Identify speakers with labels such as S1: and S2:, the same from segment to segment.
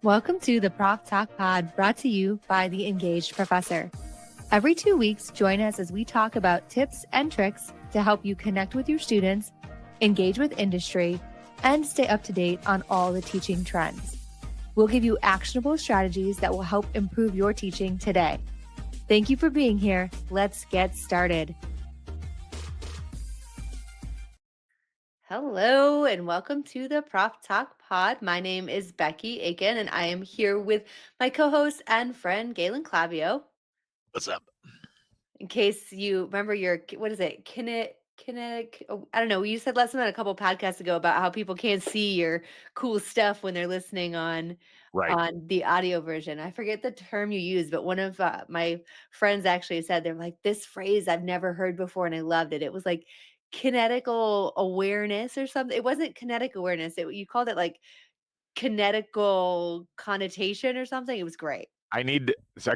S1: Welcome to the Prof Talk Pod, brought to you by the Engaged Professor. Every 2 weeks, join us as we talk about tips and tricks to help you connect with your students, engage with industry, and stay up to date on all the teaching trends. We'll give you actionable strategies that will help improve your teaching today. Thank you for being here. Let's get started. Hello, and welcome to the Prof Talk Pod. My name is Becky Aiken, and I am here with my co-host and friend, Galen Clavio.
S2: What's up?
S1: In case you remember what is it, kinetic, I don't know, you said lesson on a couple podcasts ago about how people can't see your cool stuff when they're listening on
S2: Right.
S1: the audio version. I forget the term you used, but one of my friends actually said, they're like, this phrase I've never heard before, and I loved it. It was like kinetical awareness or something. It wasn't kinetic awareness. You called it like kinetical connotation or something. It was great.
S2: I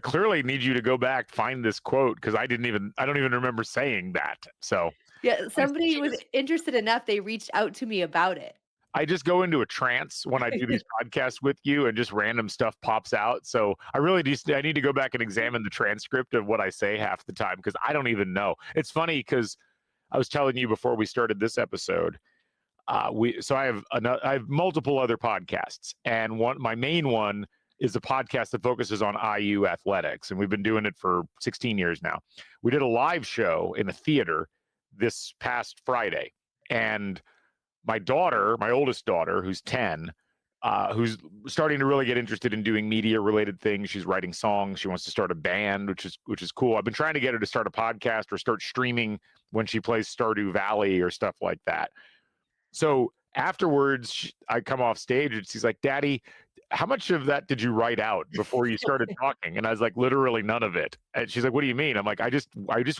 S2: clearly need you to go back, find this quote, because I don't even remember saying that. So
S1: Yeah,
S2: I
S1: somebody was interested enough, they reached out to me about it.
S2: I just go into a trance when I do these podcasts with you, and just random stuff pops out. So I need to go back and examine the transcript of what I say half the time, because I don't even know. It's funny because I was telling you before we started this episode. I have multiple other podcasts, and my main one is a podcast that focuses on IU athletics, and we've been doing it for 16 years now. We did a live show in a theater this past Friday, and my oldest daughter, who's 10, who's starting to really get interested in doing media related things. She's writing songs. She wants to start a band, which is cool. I've been trying to get her to start a podcast or start streaming when she plays Stardew Valley or stuff like that. So afterwards, I come off stage and she's like, "Daddy, how much of that did you write out before you started talking?" And I was like, "Literally none of it." And she's like, "What do you mean?" I'm like, I just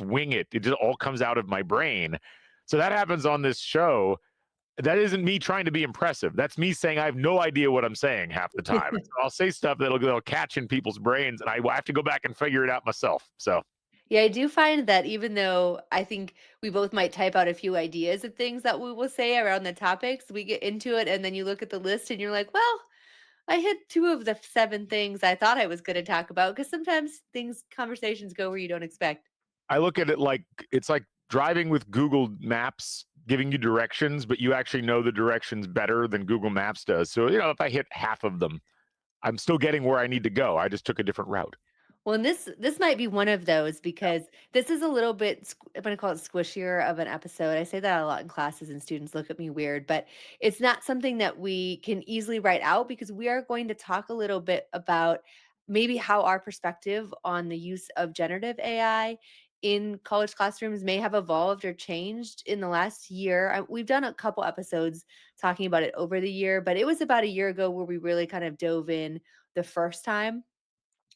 S2: wing it. It just all comes out of my brain." So that happens on this show. That isn't me trying to be impressive. That's me saying I have no idea what I'm saying half the time. So I'll say stuff that'll catch in people's brains, and I have to go back and figure it out myself. So
S1: Yeah, I do find that even though I think we both might type out a few ideas of things that we will say around the topics, we get into it and then you look at the list and you're like, well, I hit 2 of the 7 things I thought I was gonna talk about, because sometimes conversations go where you don't expect.
S2: I look at it like it's like driving with Google Maps giving you directions, but you actually know the directions better than Google Maps does. So, if I hit half of them, I'm still getting where I need to go. I just took a different route.
S1: Well, and this might be one of those, because this is a little bit I'm gonna call it squishier of an episode. I say that a lot in classes and students look at me weird, but it's not something that we can easily write out, because we are going to talk a little bit about maybe how our perspective on the use of generative AI in college classrooms may have evolved or changed in the last year. We've done a couple episodes talking about it over the year, but it was about a year ago where we really kind of dove in the first time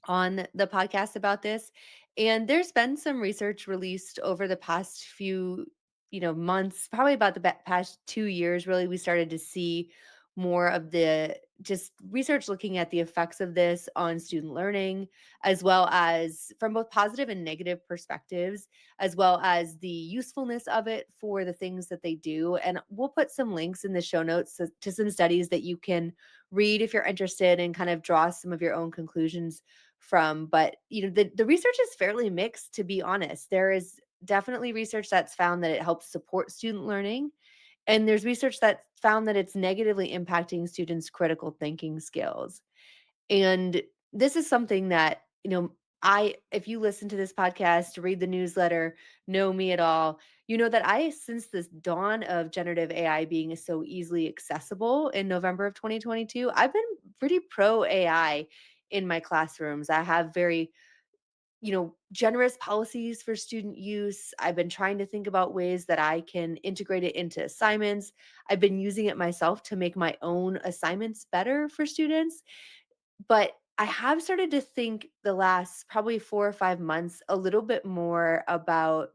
S1: on the podcast about this. And there's been some research released over the past few, months, probably about the past 2 years. Really, we started to see more of the just research looking at the effects of this on student learning, as well as from both positive and negative perspectives, as well as the usefulness of it for the things that they do. And we'll put some links in the show notes to some studies that you can read if you're interested, and kind of draw some of your own conclusions from. But the research is fairly mixed, to be honest. There is definitely research that's found that it helps support student learning, and there's research that found that it's negatively impacting students' critical thinking skills. And this is something that, I if you listen to this podcast, read the newsletter, know me at all, you know that I, since this dawn of generative AI being so easily accessible in November of 2022, I've been pretty pro AI in my classrooms. I have very, generous policies for student use. I've been trying to think about ways that I can integrate it into assignments. I've been using it myself to make my own assignments better for students. But I have started to think the last probably 4 or 5 months a little bit more about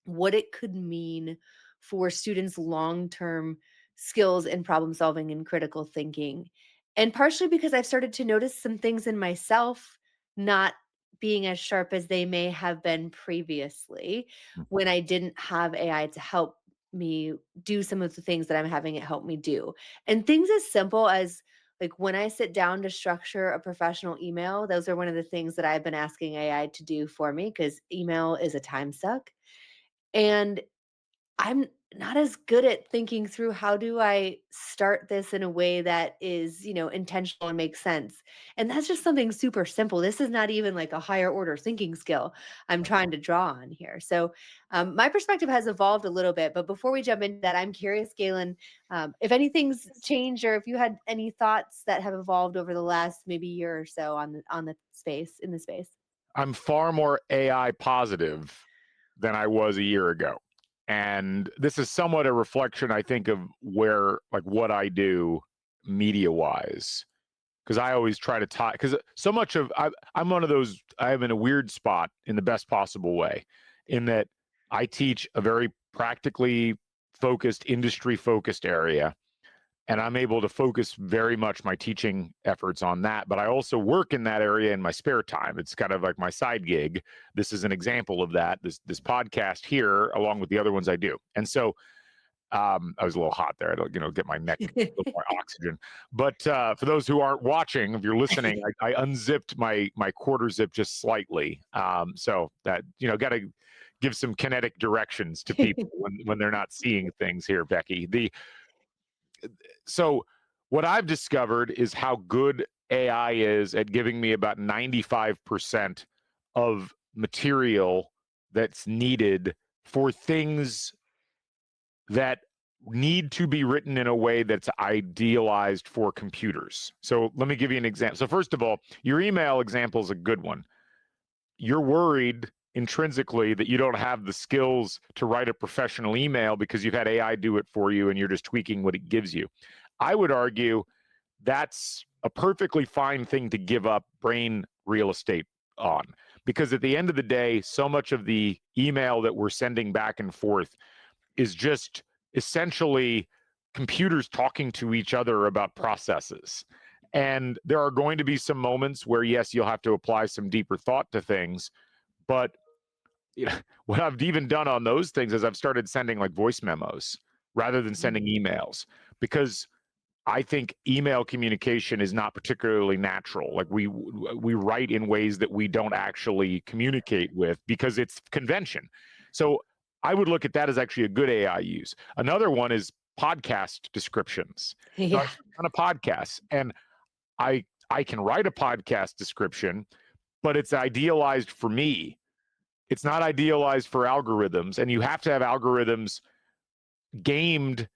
S1: what it could mean for students' long-term skills in problem solving and critical thinking. And partially because I've started to notice some things in myself not being as sharp as they may have been previously, when I didn't have AI to help me do some of the things that I'm having it help me do. And things as simple as, Like when I sit down to structure a professional email, those are one of the things that I've been asking AI to do for me because email is a time suck. And I'm not as good at thinking through how do I start this in a way that is, intentional and makes sense. And that's just something super simple. This is not even like a higher order thinking skill I'm trying to draw on here. So, my perspective has evolved a little bit. But before we jump into that, I'm curious, Galen, if anything's changed or if you had any thoughts that have evolved over the last maybe year or so on the space in the space.
S2: I'm far more AI positive than I was a year ago. And this is somewhat a reflection, I think, of where, like, what I do media wise. Because I always try to tie, because so much of I'm one of those, I'm in a weird spot in the best possible way, in that I teach a very practically focused, industry focused area, and I'm able to focus very much my teaching efforts on that. But I also work in that area in my spare time. It's kind of like my side gig. This is an example of that. This podcast here, along with the other ones I do. And so I was a little hot there. I don't, get my neck a little more oxygen. But for those who aren't watching, if you're listening, I unzipped my quarter zip just slightly. So that got to give some kinetic directions to people when they're not seeing things here, Becky. So what I've discovered is how good AI is at giving me about 95% of material that's needed for things that need to be written in a way that's idealized for computers. So let me give you an example. So first of all, your email example is a good one. You're worried intrinsically that you don't have the skills to write a professional email because you've had AI do it for you and you're just tweaking what it gives you. I would argue that's a perfectly fine thing to give up brain real estate on, because at the end of the day, so much of the email that we're sending back and forth is just essentially computers talking to each other about processes. And there are going to be some moments where, yes, you'll have to apply some deeper thought to things. But what I've even done on those things is I've started sending like voice memos rather than sending emails, because I think email communication is not particularly natural. Like we write in ways that we don't actually communicate with because it's convention. So I would look at that as actually a good AI use. Another one is podcast descriptions. So I
S1: Yeah.
S2: do a ton of podcasts, and I can write a podcast description, but it's idealized for me. It's not idealized for algorithms, and you have to have algorithms gamed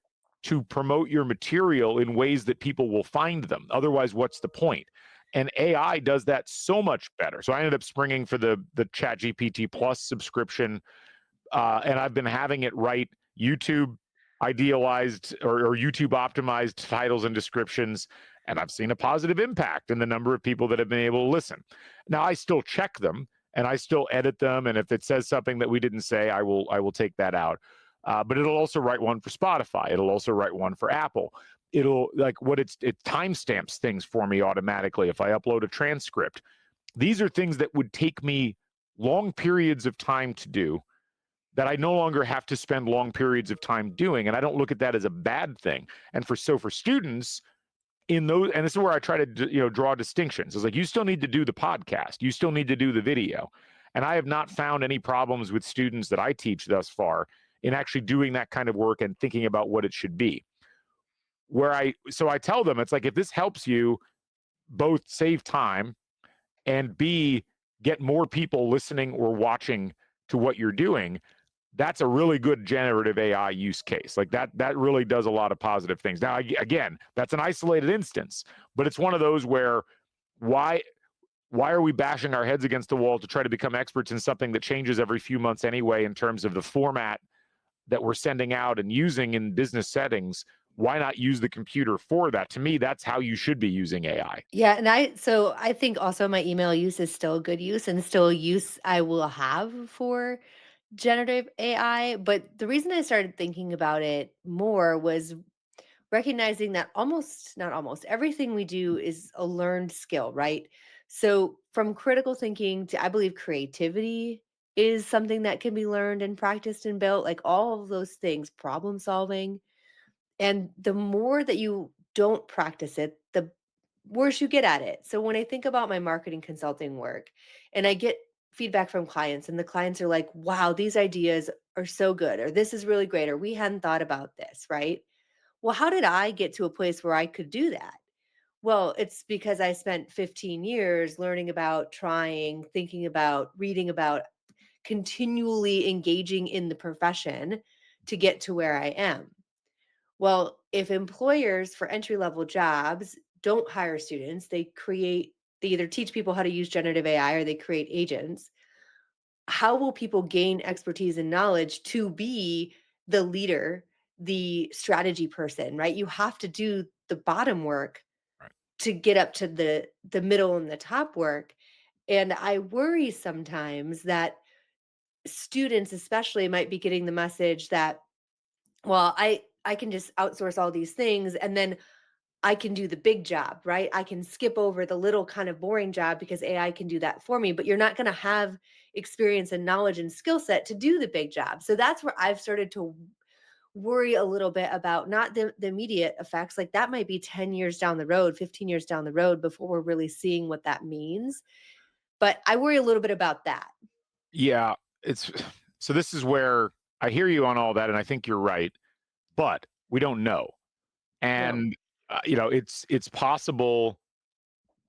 S2: to promote your material in ways that people will find them. Otherwise, what's the point? And AI does that so much better. So I ended up springing for the Chat GPT Plus subscription, and I've been having it write YouTube idealized or YouTube optimized titles and descriptions, and I've seen a positive impact in the number of people that have been able to listen. Now I still check them and I still edit them, and if it says something that we didn't say, I will take that out. But it'll also write one for Spotify. It'll also write one for Apple. It'll like what it timestamps things for me automatically if I upload a transcript. These are things that would take me long periods of time to do, that I no longer have to spend long periods of time doing. And I don't look at that as a bad thing. And for students in those, and this is where I try to draw distinctions. It's like you still need to do the podcast, you still need to do the video. And I have not found any problems with students that I teach thus far in actually doing that kind of work and thinking about what it should be. So I tell them, it's like, if this helps you both save time and B, get more people listening or watching to what you're doing, that's a really good generative AI use case. Like that really does a lot of positive things. Now, again, that's an isolated instance, but it's one of those where why why are we bashing our heads against the wall to try to become experts in something that changes every few months anyway in terms of the format that we're sending out and using in business settings? Why not use the computer for that? To me, that's how you should be using AI.
S1: Yeah, and I think also my email use is still a good use and still a use I will have for generative AI, but the reason I started thinking about it more was recognizing that almost not almost everything we do is a learned skill, right? So from critical thinking to I believe creativity is something that can be learned and practiced and built, like all of those things, problem solving. And the more that you don't practice it, the worse you get at it. So when I think about my marketing consulting work and I get feedback from clients and the clients are like, wow, these ideas are so good, or this is really great, or we hadn't thought about this, right? Well, how did I get to a place where I could do that? Well, it's because I spent 15 years learning about, trying, thinking about, reading about, continually engaging in the profession to get to where I am. Well, if employers for entry level jobs don't hire students, they either teach people how to use generative AI or they create agents. How will people gain expertise and knowledge to be the leader, the strategy person, right? You have to do the bottom work
S2: Right.
S1: to get up to the middle and the top work. And I worry sometimes that students especially might be getting the message that, well, I can just outsource all these things and then I can do the big job, right? I can skip over the little kind of boring job because AI can do that for me, but you're not going to have experience and knowledge and skill set to do the big job. So that's where I've started to worry a little bit about not the immediate effects. Like that might be 10 years down the road, 15 years down the road before we're really seeing what that means. But I worry a little bit about that.
S2: Yeah, it's so this is where I hear you on all that, and I think you're right, but we don't know.
S1: No.
S2: And it's possible.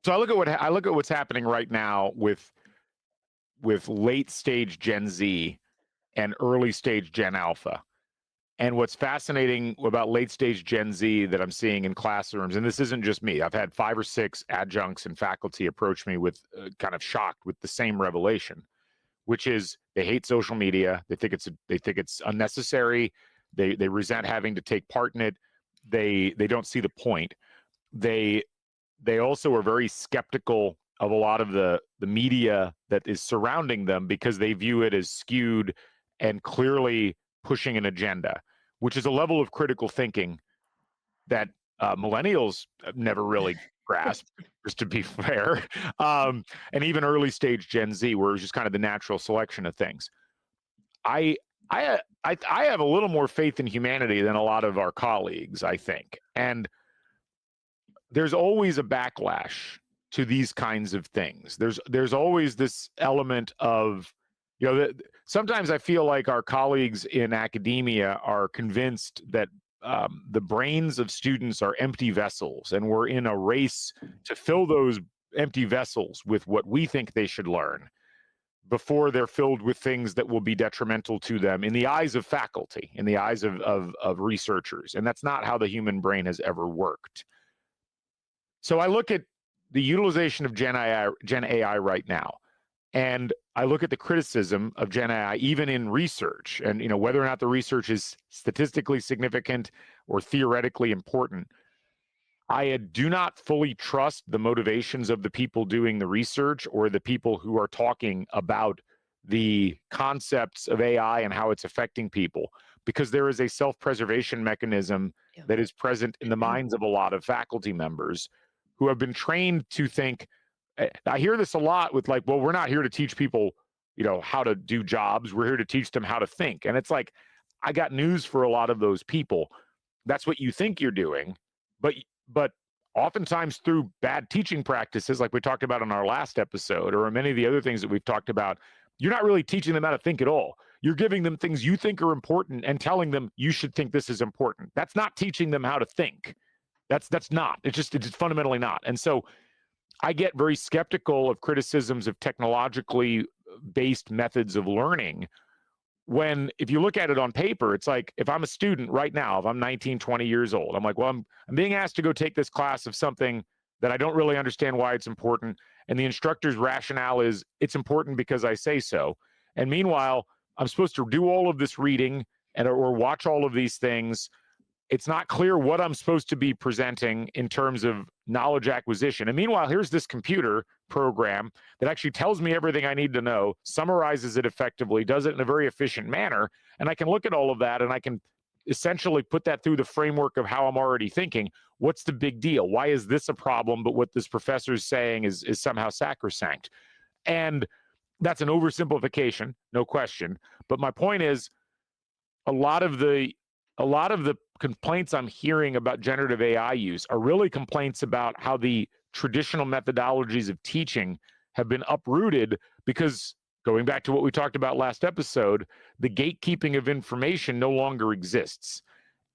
S2: So I look at what's happening right now with late stage Gen Z and early stage Gen Alpha. And what's fascinating about late stage Gen Z that I'm seeing in classrooms, and this isn't just me, I've had 5 or 6 adjuncts and faculty approach me with kind of shocked with the same revelation, which is they hate social media. They think it's unnecessary. They resent having to take part in it. They don't see the point. They they also are very skeptical of a lot of the media that is surrounding them because they view it as skewed and clearly pushing an agenda, which is a level of critical thinking that millennials have never really grasped, just to be fair, and even early stage Gen Z, where it's just kind of the natural selection of things. I I have a little more faith in humanity than a lot of our colleagues, I think, and there's always a backlash to these kinds of things. There's always this element of, sometimes I feel like our colleagues in academia are convinced that the brains of students are empty vessels, and we're in a race to fill those empty vessels with what we think they should learn before they're filled with things that will be detrimental to them in the eyes of faculty, in the eyes of researchers. And that's not how the human brain has ever worked. So I look at the utilization of Gen AI right now, and I look at the criticism of Gen AI even in research, and whether or not the research is statistically significant or theoretically important. I do not fully trust the motivations of the people doing the research or the people who are talking about the concepts of AI and how it's affecting people, because there is a self preservation mechanism
S1: Yeah.
S2: that is present in the minds of a lot of faculty members who have been trained to think. I hear this a lot with, like, well, we're not here to teach people, how to do jobs. We're here to teach them how to think. And it's like, I got news for a lot of those people. That's what you think you're doing, but but oftentimes through bad teaching practices, like we talked about in our last episode, or many of the other things that we've talked about, you're not really teaching them how to think at all. You're giving them things you think are important and telling them you should think this is important. That's not teaching them how to think. That's not. It's just fundamentally not. And so I get very skeptical of criticisms of technologically based methods of learning when, if you look at it on paper, it's like, if I'm a student right now, if I'm 19, 20 years old, I'm like, well, I'm being asked to go take this class of something that I don't really understand why it's important. And the instructor's rationale is it's important because I say so. And meanwhile, I'm supposed to do all of this reading or watch all of these things. It's not clear what I'm supposed to be presenting in terms of knowledge acquisition. And meanwhile, here's this computer program that actually tells me everything I need to know, summarizes it effectively, does it in a very efficient manner. And I can look at all of that and I can essentially put that through the framework of how I'm already thinking. What's the big deal? Why is this a problem? But what this professor is saying is somehow sacrosanct. And that's an oversimplification, no question. But my point is, a lot of the a lot of the complaints I'm hearing about generative AI use are really complaints about how the traditional methodologies of teaching have been uprooted because, going back to what we talked about last episode, the gatekeeping of information no longer exists.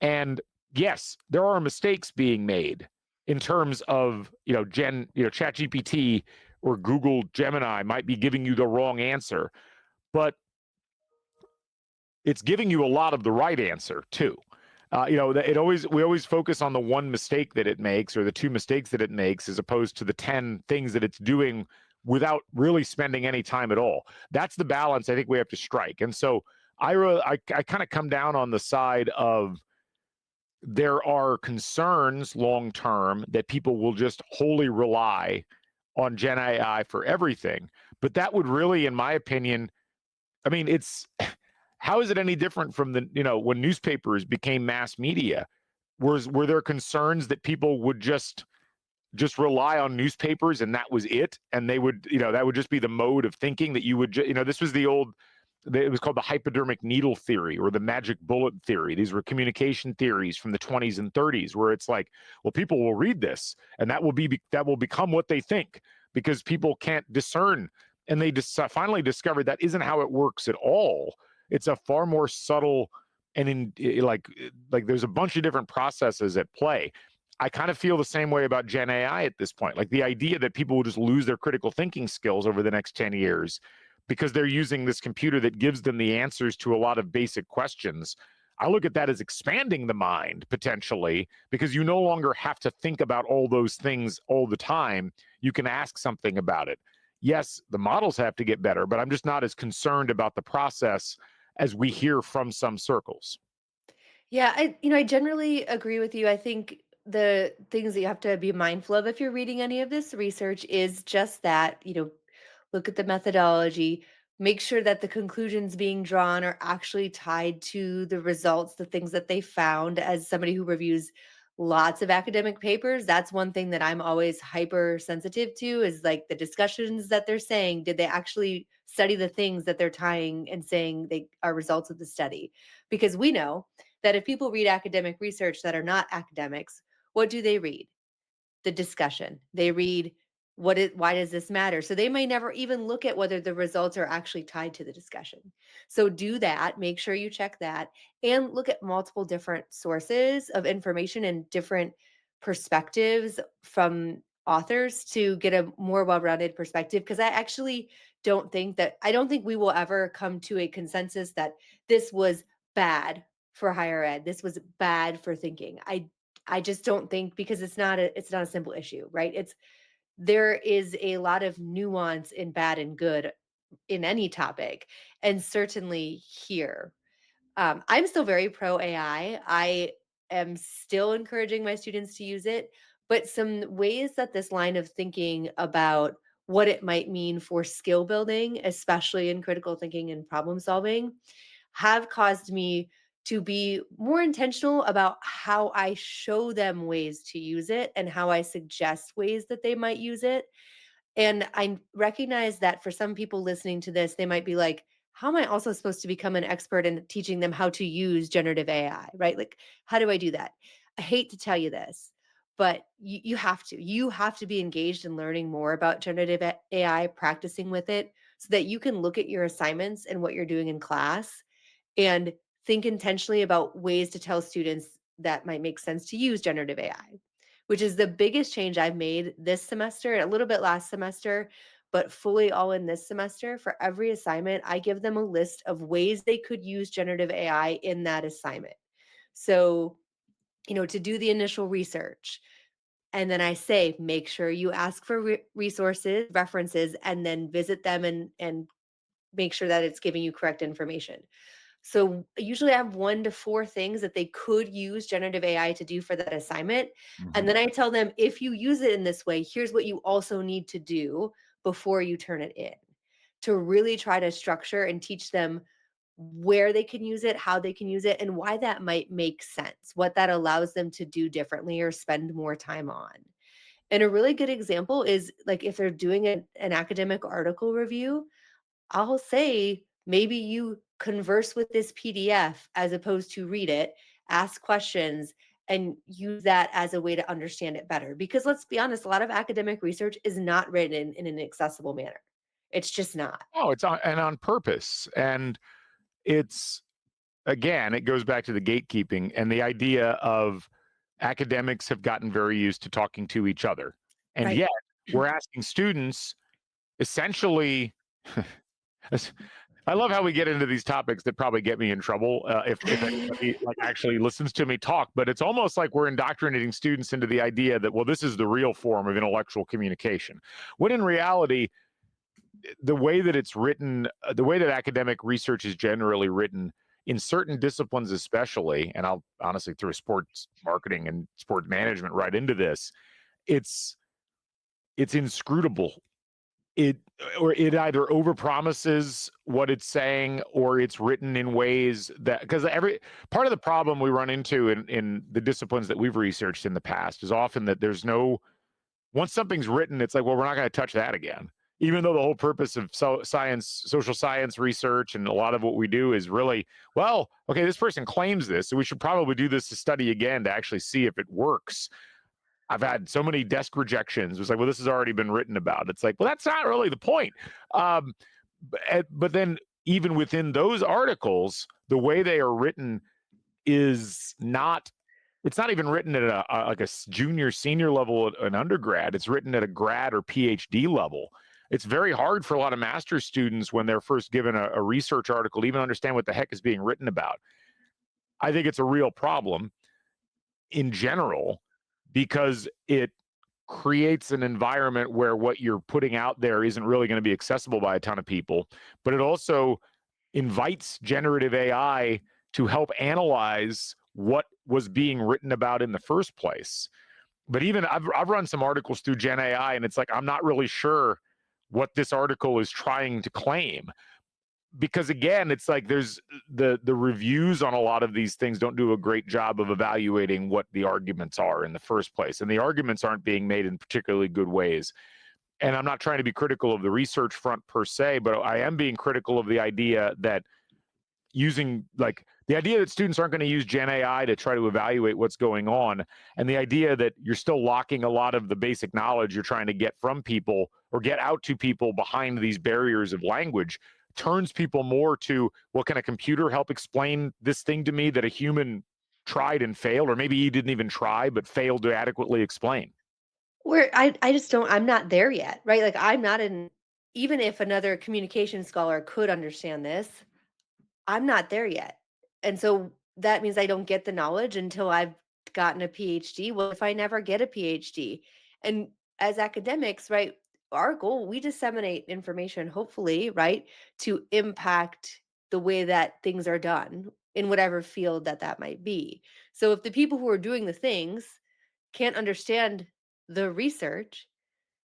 S2: And yes, there are mistakes being made in terms of, ChatGPT or Google Gemini might be giving you the wrong answer, but it's giving you a lot of the right answer too. We always focus on the one mistake that it makes or the two mistakes that it makes, as opposed to the 10 things that it's doing without really spending any time at all. That's the balance I think we have to strike. And so I kind of come down on the side of, there are concerns long term that people will just wholly rely on Gen AI for everything. But that would really, in my opinion, I mean, it's how is it any different from when newspapers became mass media? Were there concerns that people would just rely on newspapers and that was it, and they would, that would just be the mode of thinking, that you would this was the old, it was called the hypodermic needle theory or the magic bullet theory. These were communication theories from the 20s and 30s, where it's like, well, people will read this and that will become what they think, because people can't discern. And they finally discovered that isn't how it works at all. It's a far more subtle, and like there's a bunch of different processes at play. I kind of feel the same way about Gen AI at this point. Like, the idea that people will just lose their critical thinking skills over the next 10 years because they're using this computer that gives them the answers to a lot of basic questions. I look at that as expanding the mind potentially, because you no longer have to think about all those things all the time. You can ask something about it. Yes, the models have to get better, but I'm just not as concerned about the process as we hear from some circles.
S1: Yeah, I generally agree with you. I think the things that you have to be mindful of if you're reading any of this research is just that, look at the methodology, make sure that the conclusions being drawn are actually tied to the results, the things that they found. As somebody who reviews lots of academic papers, that's one thing that I'm always hyper sensitive to, is like the discussions that they're saying, did they actually study the things that they're tying and saying they are results of the study? Because we know that if people read academic research that are not academics, what do they read? The discussion. They read why does this matter? So they may never even look at whether the results are actually tied to the discussion. So do that, make sure you check that, and look at multiple different sources of information and different perspectives from authors to get a more well-rounded perspective, because I don't think we will ever come to a consensus that this was bad for higher ed. This was bad for thinking. I just don't think, because it's not a simple issue, right? There is a lot of nuance in bad and good in any topic, and certainly here. I'm still very pro AI. I am still encouraging my students to use it, but some ways that this line of thinking about what it might mean for skill building, especially in critical thinking and problem solving, have caused me to be more intentional about how I show them ways to use it and how I suggest ways that they might use it. And I recognize that for some people listening to this, they might be like, how am I also supposed to become an expert in teaching them how to use generative AI, right? Like, how do I do that? I hate to tell you this, but you have to. You have to be engaged in learning more about generative AI, practicing with it, so that you can look at your assignments and what you're doing in class and think intentionally about ways to tell students that might make sense to use generative AI, which is the biggest change I've made this semester, a little bit last semester, but fully all in this semester. For every assignment, I give them a list of ways they could use generative AI in that assignment. So, to do the initial research. And then I say, make sure you ask for resources, references, and then visit them and make sure that it's giving you correct information. So usually I have 1 to 4 things that they could use generative AI to do for that assignment. And
S2: Mhm.
S1: then I tell them, if you use it in this way, here's what you also need to do before you turn it in, to really try to structure and teach them where they can use it, how they can use it, and why that might make sense, what that allows them to do differently or spend more time on. And a really good example is like if they're doing an academic article review, I'll say, maybe you converse with this PDF as opposed to read it, ask questions, and use that as a way to understand it better. Because let's be honest, a lot of academic research is not written in an accessible manner. It's just not.
S2: Oh, it's on purpose. And it's, again, it goes back to the gatekeeping and the idea of academics have gotten very used to talking to each other. And
S1: Right.
S2: yet we're asking students essentially I love how we get into these topics that probably get me in trouble if anybody like actually listens to me talk. But it's almost like we're indoctrinating students into the idea that, well, this is the real form of intellectual communication, when in reality, the way that it's written, the way that academic research is generally written in certain disciplines, especially, and I'll honestly throw sports marketing and sport management right into this. It's it's inscrutable. It or it either overpromises what it's saying, or it's written in ways that, because every part of the problem we run into in the disciplines that we've researched in the past is often that there's no, once something's written, it's like, well, we're not going to touch that again. Even though the whole purpose of science, social science research, and a lot of what we do is really, well, okay, this person claims this, so we should probably do this to study again to actually see if it works. I've had so many desk rejections. It's like, well, this has already been written about. It's like, well, that's not really the point. Um, but then even within those articles, the way they are written is not. It's not even written at like a junior, senior level at an undergrad. It's written at a grad or PhD level. It's very hard for a lot of master's students when they're first given a research article to even understand what the heck is being written about. I think it's a real problem in general because it creates an environment where what you're putting out there isn't really going to be accessible by a ton of people, but it also invites generative AI to help analyze what was being written about in the first place. But even I've run some articles through Gen AI, and it's like, I'm not really sure what this article is trying to claim, because again, it's like there's the reviews on a lot of these things don't do a great job of evaluating what the arguments are in the first place, and the arguments aren't being made in particularly good ways. And I'm not trying to be critical of the research front per se, but I am being critical of the idea that using, like, the idea that students aren't going to use Gen AI to try to evaluate what's going on, and the idea that you're still locking a lot of the basic knowledge you're trying to get from people or get out to people behind these barriers of language turns people more to, well, can a computer help explain this thing to me that a human tried and failed, or maybe he didn't even try but failed to adequately explain?
S1: Where I just don't, I'm not there yet, right? Like I'm not in, even if another communication scholar could understand this, I'm not there yet. And so that means I don't get the knowledge until I've gotten a PhD. Well, if I never get a PhD? And as academics, right, our goal, we disseminate information, hopefully, right, to impact the way that things are done in whatever field that that might be. So if the people who are doing the things can't understand the research,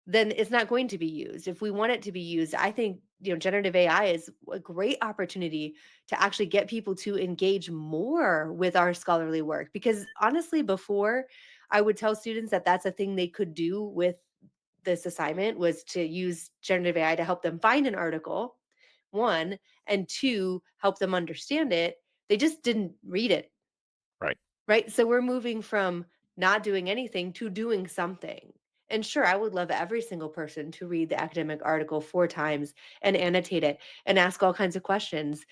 S1: then it's not going to be used. If we want it to be used, I think, generative AI is a great opportunity to actually get people to engage more with our scholarly work. Because honestly, before I would tell students that that's a thing they could do with this assignment was to use generative AI to help them find an article, one, and two, help them understand it. They just didn't read it.
S2: Right.
S1: Right? So we're moving from not doing anything to doing something. And sure, I would love every single person to read the academic article 4 times and annotate it and ask all kinds of questions.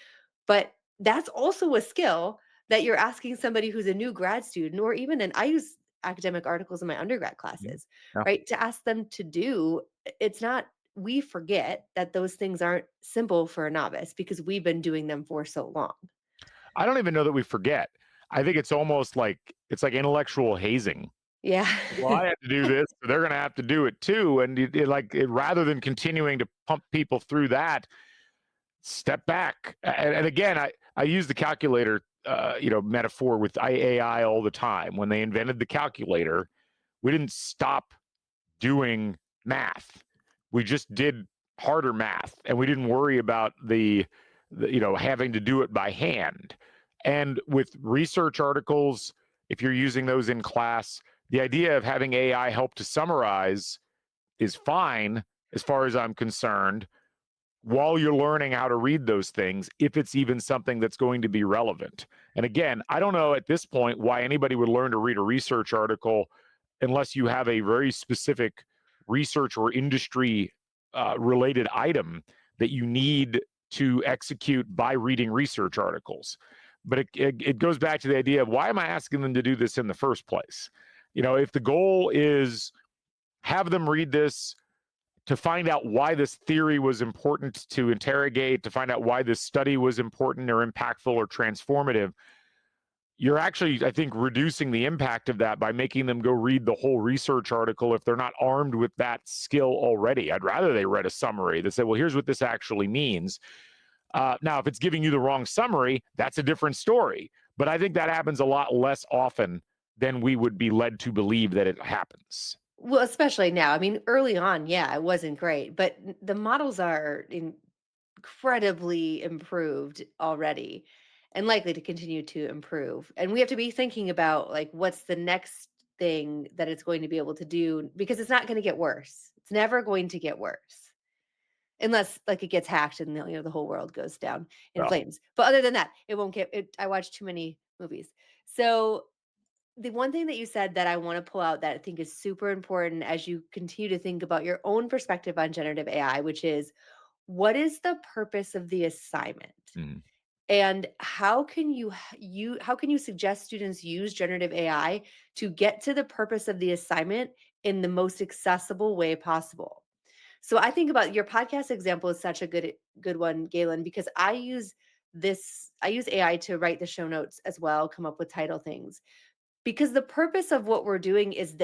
S1: But that's also a skill that you're asking somebody who's a new grad student, or even an, I use academic articles in my undergrad
S2: Mhm.
S1: classes,
S2: Yeah.
S1: right? To ask them to do. It's not, we forget that those things aren't simple for a novice because we've been doing them for so long.
S2: I don't even know that we forget. I think it's almost like it's like intellectual hazing.
S1: Yeah.
S2: Well, I had to do this, so they're going to have to do it too. And rather than continuing to pump people through that, step back. And again, I use the calculator, metaphor with AI all the time. When they invented the calculator, we didn't stop doing math. We just did harder math, and we didn't worry about the having to do it by hand. And with research articles, if you're using those in class, the idea of having AI help to summarize is fine as far as I'm concerned. while you're learning how to read those things, if it's even something that's going to be relevant. And again, I don't know at this point why anybody would learn to read a research article unless you have a very specific research or industry related item that you need to execute by reading research articles. But it goes back to the idea of, why am I asking them to do this in the first place? You know, if the goal is have them read this to find out why this theory was important to interrogate, to find out why this study was important or impactful or transformative, you're actually, I think, reducing the impact of that by making them go read the whole research article if they're not armed with that skill already. I'd rather they read a summary that said, well, here's what this actually means. Now, if it's giving you the wrong summary, that's a different story. But I think that happens a lot less often than we would be led to believe that it happens.
S1: Well, especially now. I mean, early on, yeah, it wasn't great, but the models are incredibly improved already and likely to continue to improve. And we have to be thinking about like what's the next thing that it's going to be able to do, because it's not going to get worse. It's never going to get worse unless like it gets hacked and the whole world goes down in
S2: Well,
S1: flames. But other than that, it won't get it. I watch too many movies. So the one thing that you said that I want to pull out that I think is super important as you continue to think about your own perspective on generative AI, which is, what is the purpose of the assignment?
S2: mm,
S1: And how can you suggest students use generative AI to get to the purpose of the assignment in the most accessible way possible? So I think about your podcast example is such a good one, Galen, because I use AI to write the show notes as well, come up with title things, because the purpose of what we're doing is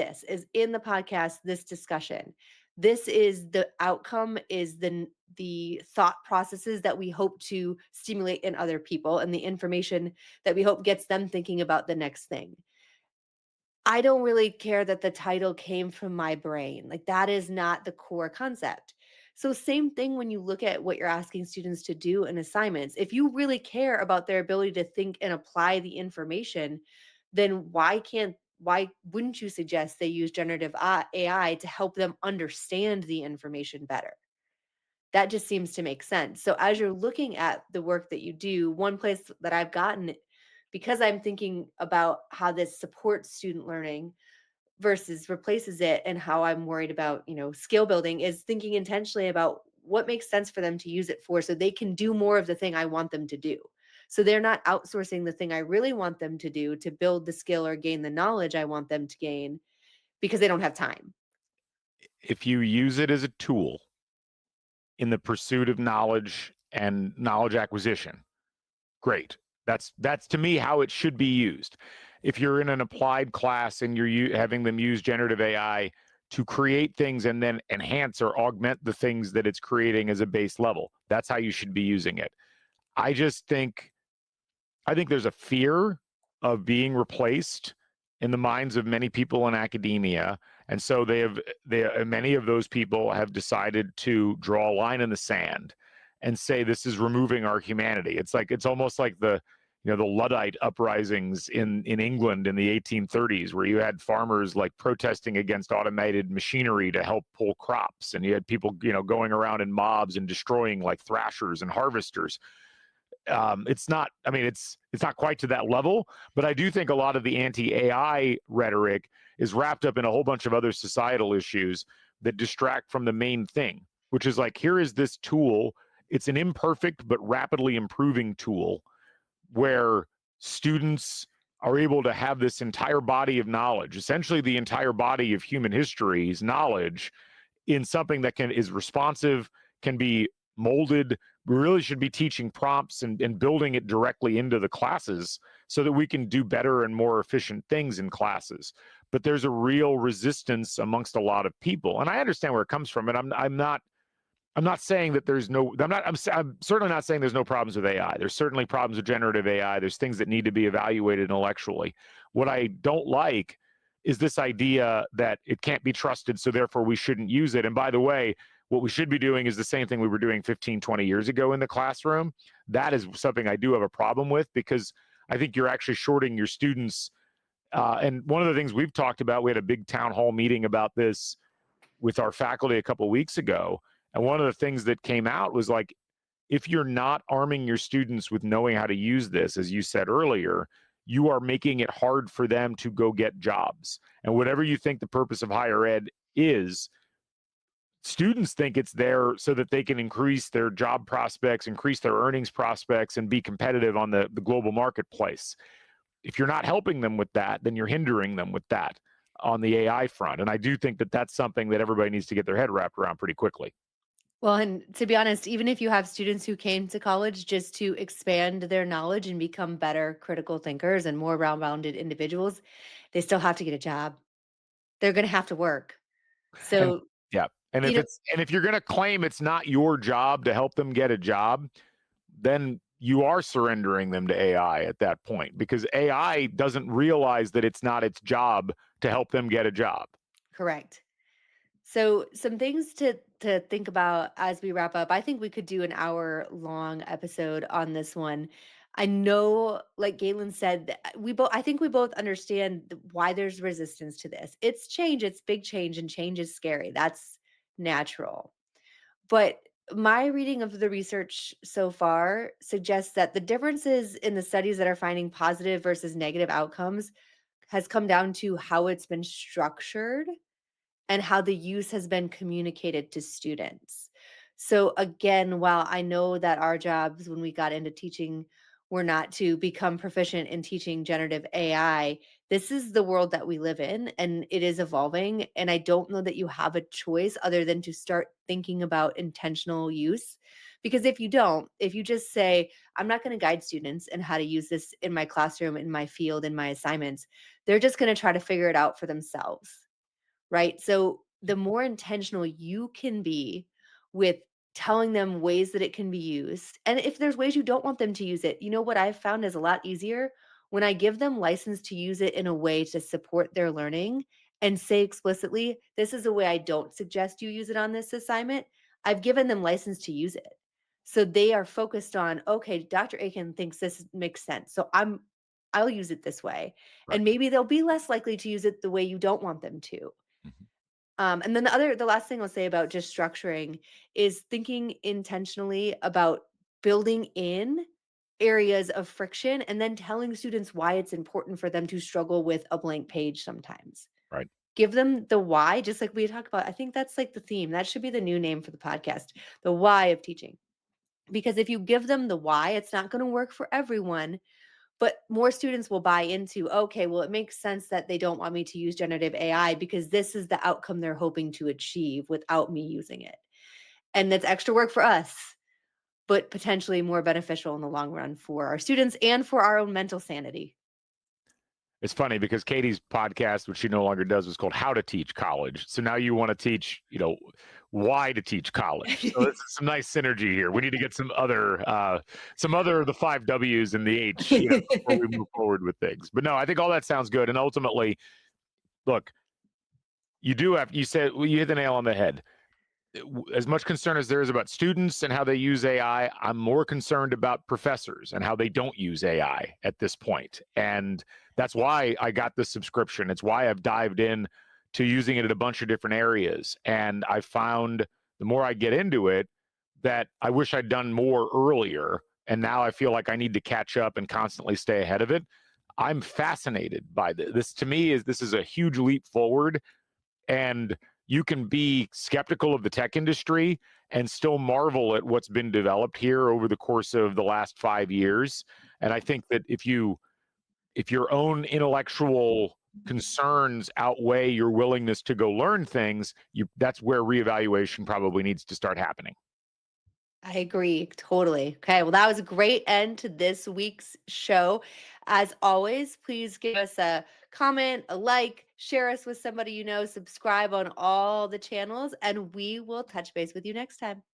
S1: in the podcast, this discussion, this is the outcome, is the thought processes that we hope to stimulate in other people and the information that we hope gets them thinking about the next thing. I don't really care that the title came from my brain. Like, that is not the core concept. So same thing when you look at what you're asking students to do in assignments. If you really care about their ability to think and apply the information, then why wouldn't you suggest they use generative AI to help them understand the information better? That just seems to make sense. So as you're looking at the work that you do, one place that I've gotten, because I'm thinking about how this supports student learning versus replaces it, and how I'm worried about, skill building, is thinking intentionally about what makes sense for them to use it for so they can do more of the thing I want them to do. So they're not outsourcing the thing I really want them to do to build the skill or gain the knowledge I want them to gain because they don't have time.
S2: if you use it as a tool in the pursuit of knowledge and knowledge acquisition, great. That's to me how it should be used. If you're in an applied class and you're having them use generative AI to create things and then enhance or augment the things that it's creating as a base level, that's how you should be using it. I just think I think there's a fear of being replaced in the minds of many people in academia, and so many of those people have decided to draw a line in the sand and say this is removing our humanity. It's almost like the Luddite uprisings in England in the 1830s, where you had farmers like protesting against automated machinery to help pull crops, and you had people going around in mobs and destroying like thrashers and harvesters. It's not, I mean, it's not quite to that level, but I do think a lot of the anti-AI rhetoric is wrapped up in a whole bunch of other societal issues that distract from the main thing, which is like, here is this tool. It's an imperfect but rapidly improving tool where students are able to have this entire body of knowledge, essentially the entire body of human history's knowledge, in something that is responsive, can be molded. We really should be teaching prompts and building it directly into the classes so that we can do better and more efficient things in classes. But there's a real resistance amongst a lot of people, and I understand where it comes from. And I'm not saying that there's no. I'm certainly not saying there's no problems with AI. There's certainly problems with generative AI. There's things that need to be evaluated intellectually. What I don't like is this idea that it can't be trusted, so therefore we shouldn't use it. And by the way, what we should be doing is the same thing we were doing 15, 20 years ago in the classroom. That is something I do have a problem with, because I think you're actually shorting your students. And one of the things we've talked about, we had a big town hall meeting about this with our faculty a couple of weeks ago, And one of the things that came out was like, if you're not arming your students with knowing how to use this, as you said earlier, you are making it hard for them to go get jobs. And whatever you think the purpose of higher ed is, students think it's there so that they can increase their job prospects, increase their earnings prospects, and be competitive on the global marketplace. If you're not helping them with that, then you're hindering them with that on the AI front. And I do think that that's something that everybody needs to get their head wrapped around pretty quickly.
S1: Well, and to be honest, even if you have students who came to college just to expand their knowledge and become better critical thinkers and more rounded individuals, they still have to get a job. They're going to have to work.
S2: And
S1: So,
S2: yeah, and
S1: you know,
S2: if you're going to claim it's not your job to help them get a job, then you are surrendering them to AI at that point, because AI doesn't realize that it's not its job to help them get a job.
S1: correct. So, some things to think about as we wrap up. I think we could do an hour long episode on this one. I know, like Galen said, we both. I think we both understand why there's resistance to this. It's change. It's big change, and change is scary. That's natural. But my reading of the research so far suggests that the differences in the studies that are finding positive versus negative outcomes has come down to how it's been structured and how the use has been communicated to students. So again, while I know that our jobs when we got into teaching were not to become proficient in teaching generative AI, this is the world that we live in and it is evolving. And I don't know that you have a choice other than to start thinking about intentional use. Because if you don't, if you just say, I'm not going to guide students in how to use this in my classroom, in my field, in my assignments, they're just going to try to figure it out for themselves, right? So the more intentional you can be with telling them ways that it can be used, and if there's ways you don't want them to use it, you know what I've found is a lot easier when I give them license to use it in a way to support their learning and say explicitly, this is a way I don't suggest you use it on this assignment. I've given them license to use it. So they are focused on, okay, Dr. Aiken thinks this makes sense. So I'll use it this way.
S2: Right.
S1: And maybe they'll be less likely to use it the way you don't want them to.
S2: Mhm.
S1: And then the last thing I'll say about just structuring is thinking intentionally about building in areas of friction and then telling students why it's important for them to struggle with a blank page sometimes.
S2: Right.
S1: Give them the why, just like we talked about. I think that's like the theme. That should be the new name for the podcast, the why of teaching. Because if you give them the why, it's not going to work for everyone, but more students will buy into, okay, well, it makes sense that they don't want me to use generative AI because this is the outcome they're hoping to achieve without me using it. And that's extra work for us, but potentially more beneficial in the long run for our students and for our own mental sanity.
S2: It's funny because Katie's podcast, which she no longer does, was called How to Teach College. So now you want to teach, why to teach college. So this is some nice synergy here. We need to get some other of the five W's and the H, before we move forward with things. But no, I think all that sounds good. And ultimately, look, you said, well, you hit the nail on the head. As much concern as there is about students and how they use AI, I'm more concerned about professors and how they don't use AI at this point. And that's why I got this subscription. It's why I've dived in to using it in a bunch of different areas. And I found the more I get into it, that I wish I'd done more earlier. And now I feel like I need to catch up and constantly stay ahead of it. I'm fascinated by this. This is a huge leap forward, and you can be skeptical of the tech industry and still marvel at what's been developed here over the course of the last 5 years. And I think that if your own intellectual concerns outweigh your willingness to go learn things, that's where reevaluation probably needs to start happening.
S1: I agree totally. Okay, well, that was a great end to this week's show. As always, please give us a comment, a like, share us with somebody you know, subscribe on all the channels, and we will touch base with you next time.